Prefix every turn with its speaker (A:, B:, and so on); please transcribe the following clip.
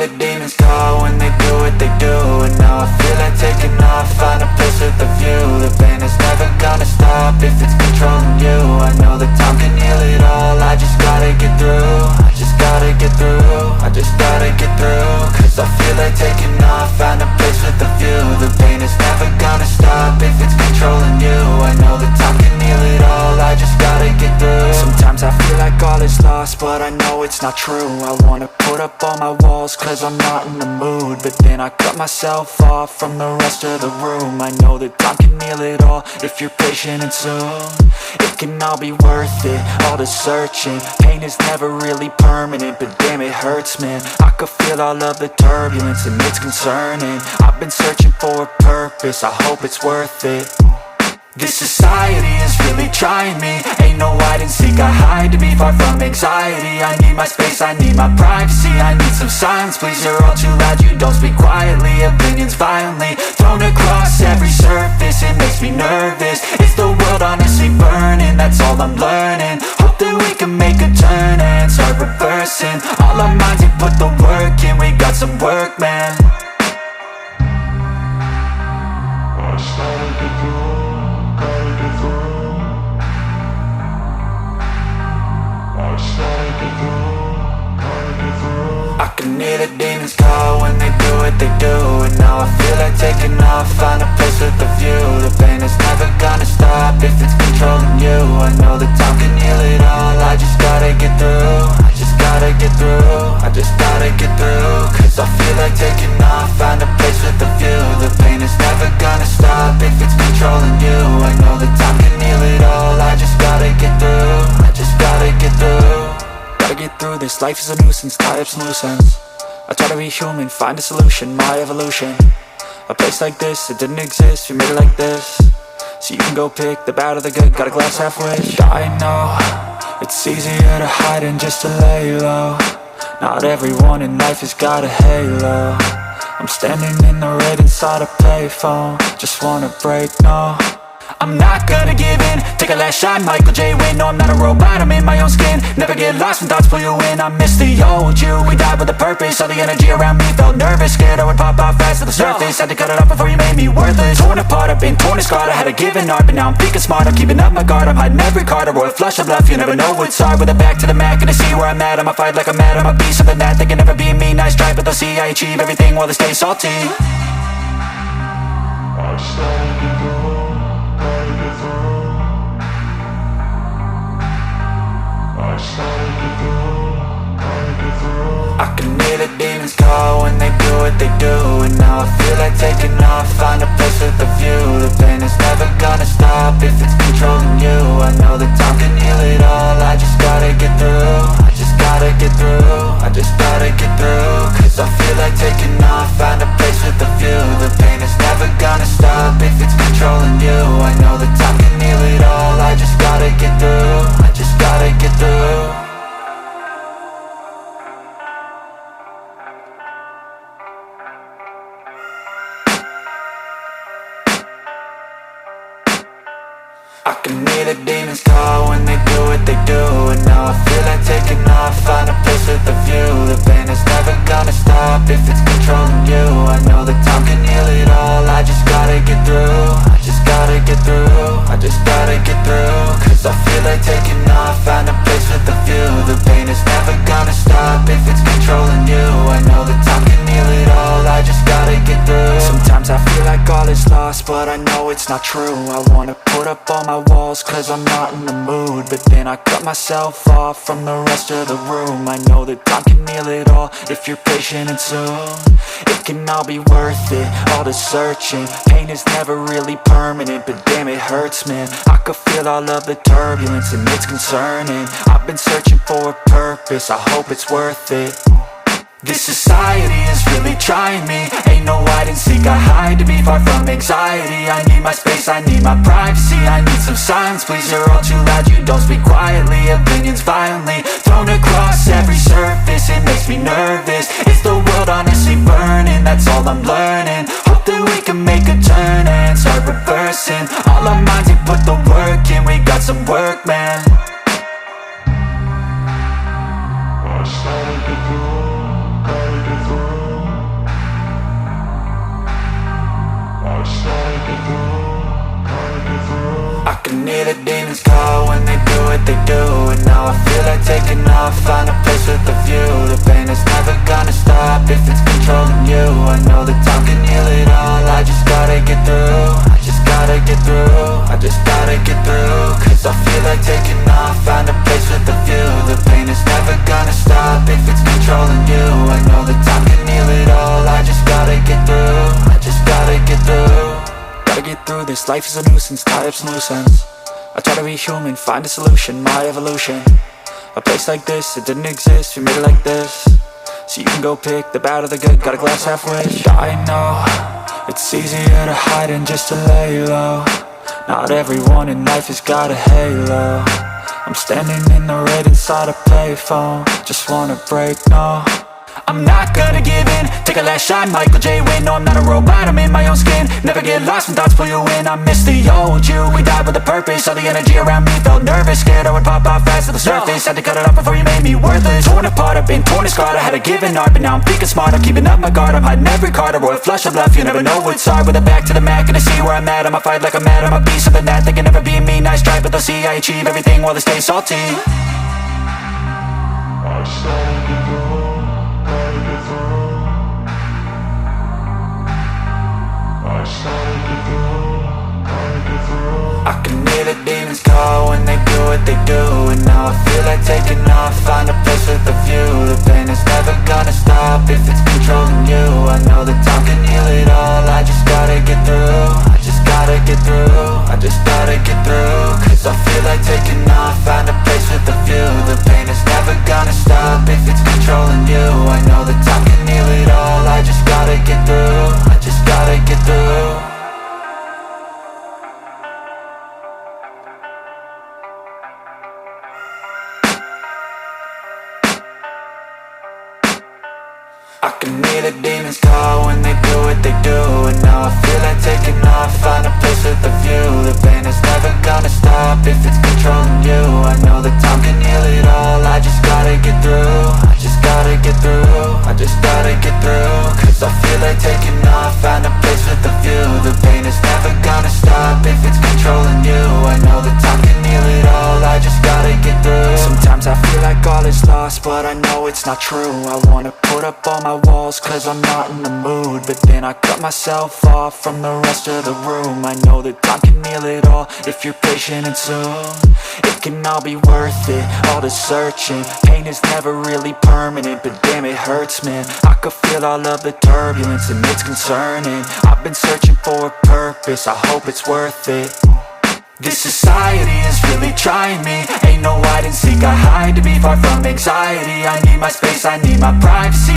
A: the demons call when they do what they do. And now I feel like taking off, find a place with a view. The pain is never gonna stop if it's controlling you. I know that time can heal it all, I just gotta get through. I just gotta get through, I just gotta get through. Cause I feel like taking off, find a place with a view. The pain is never gonna stop if it's controlling you. I know that time can heal it all, I just gotta get through. Sometimes I feel like all is lost, but I know it's not true. I wanna put up all my walls cause I'm not in the mood, but then I cut myself off from the rest of the room. I know that time can heal it all if you're patient, and soon it can all be worth it, all the searching. Pain is never really permanent, but damn it hurts, man. I could feel all of the turbulence and it's concerning. I've been searching for a purpose, I hope it's worth it. This society is really trying me. Ain't no hide and seek, I hide to be far from anxiety. I need my space, I need my privacy. I need some silence, please, you're all too loud. You don't speak quietly, opinions violently thrown across every surface. It makes me nervous, is the world honestly burning? That's all I'm learning. Hope that we can make a turn and start reversing all our minds and put the work in. We got some work, man. I can hear the demons call when they do what they do. And now I feel like taking off, find a place with a view. The pain is never gonna stop if it's controlling you. I know that time can heal it all, I just gotta get through. I just gotta get through, I just gotta get through. Cause I feel like taking off, find a place with a view. The pain is never gonna stop if it's controlling you. I know that time can heal it all, I just gotta get through. I just gotta get through. Gotta get through this, life is a nuisance, tie up some loose ends. I try to be human, find a solution, my evolution. A place like this, it didn't exist, we made it like this. So you can go pick the bad or the good, got a glass half wish. I know, it's easier to hide than just to lay low. Not everyone in life has got a halo. I'm standing in the red inside a payphone, just wanna break, no. I'm not gonna give in, take a last shot, Michael J. Win. No, I'm not a robot, I'm in my own skin. Never get lost when thoughts pull you in. I miss the old you, we died with a purpose. All the energy around me felt nervous, scared I would pop out fast to the surface. Had to cut it off before you made me worthless. Torn apart, I've been torn and scarred. I had a given art, but now I'm thinking smart. I'm keeping up my guard, I'm hiding every card. A royal flush of bluff, you never know what's hard. With a back to the mat, gonna see where I'm at. I'ma fight like I'm mad, I'ma be something that they can never be me. Nice try, but they'll see I achieve everything while they stay salty. I started to go. I can hear the demons call when they do what they do. And now I feel like taking off, find a place with a view. The pain is never gonna stop if it's controlling you. I know that time can heal it all, I just gotta get through. I just gotta get through, I just gotta get through. Cause I feel like taking off, find a place with a view. The pain is never gonna stop if it's controlling you. I know that time can heal it all, I just gotta get through. I just gotta get through. I can hear the demons call when they do what they do. And now I feel like taking off, find a place with a view. The pain is never gonna stop if it's controlling you. I know that time can heal it all, I just gotta get through. I just gotta get through, I just gotta get through. Cause I feel like taking off, find a place with a view. The pain is never gonna stop if it's controlling you. I know that time can heal it all, I just gotta get through. Sometimes I feel like all is lost, but I know it's not true. I wanna put up all my walls cause I'm not in the mood, but then I cut myself off from the rest of the room. I know that time can heal it all if you're patient, and soon it can all be worth it, all the searching. Pain is never really permanent, but damn it hurts, man. I could feel all of the turbulence and it's concerning. I've been searching for a purpose, I hope it's worth it. This society is really trying me. Ain't no hide and seek, I hide to be far from anxiety. I need my space, I need my privacy. I need some silence, please, you're all too loud. You don't speak quietly, opinions violently thrown across every surface. It makes me nervous, is the world honestly burning? That's all I'm learning. Hope that we can make a turn and start reversing all our minds and put the work in. We got some work, man. I started to go, gotta get through. I can hear the demons call when they do what they do. And now I feel like taking off, find a place with a view. The pain is never gonna stop if it's controlling you. I know that time can heal it all, I just gotta get through. I just gotta get through, I just gotta get through. Cause I feel like taking off, find a place with a view. The pain is never gonna stop if it's controlling you. I know that time can heal it all, I just gotta get through. I just gotta get through. Gotta get through this, life is a nuisance, tie up some loose ends. I try to be human, find a solution, my evolution. A place like this, it didn't exist, we made it like this. So you can go pick the bad or the good, got a glass halfway. I know, it's easier to hide than just to lay low. Not everyone in life has got a halo. I'm standing in the red inside a payphone. Just wanna break, no, I'm not gonna give in. Take a last shot, Michael J. Win. No, I'm not a robot, I'm in my own skin. Never get lost when thoughts pull you in. I miss the old you, we died with a purpose. All the energy around me felt nervous, scared I would pop off fast to the surface. Had to cut it off before you made me worthless. Torn apart, I've been torn and scarred. I had a given art, but now I'm thinking smart. I'm keeping up my guard, I'm hiding every card. A royal flush of left, you never know what's hard. With a back to the mat, gonna see where I'm at. I'ma fight like I'm mad, I'm a beast of the net. They can never be me, nice try, but they'll see I achieve everything while they stay salty. I can hear the demons call when they do what they do. And now I feel like taking off, find a place with a view. The pain is never gonna stop if it's controlling you. I know that time can heal it all, I just gotta get through. I just gotta get through, I just gotta get through. Cause I feel like taking off, find a place with a view. The pain is never gonna stop if it's controlling you. I know that time can heal it all, I just gotta get through. I just gotta get through. I can hear the demons call when they do what they do. And now I feel like taking off, find a place with a view. The pain is never gonna stop if it's controlling you. I know that time can heal it all, I just gotta get through. I just gotta get through, I just gotta get through. Cause I feel like taking off, find a place with a view. The pain is never gonna stop if it's controlling you. I know that time can heal it all, I just gotta get through. Sometimes I feel like all is lost, but I know it's not true. I wanna put up all my walls cause I'm not in the mood, but then I cut myself off from the rest of the room. I know that time can heal it all if you're patient and soon. It can all be worth it, all the searching. Pain is never really permanent, but damn it hurts, man. I could feel all of the turbulence and it's concerning. I've been searching for a purpose, I hope it's worth it. This society is really trying me. Ain't no hide and seek, I hide to be far from anxiety. I need my space, I need my privacy.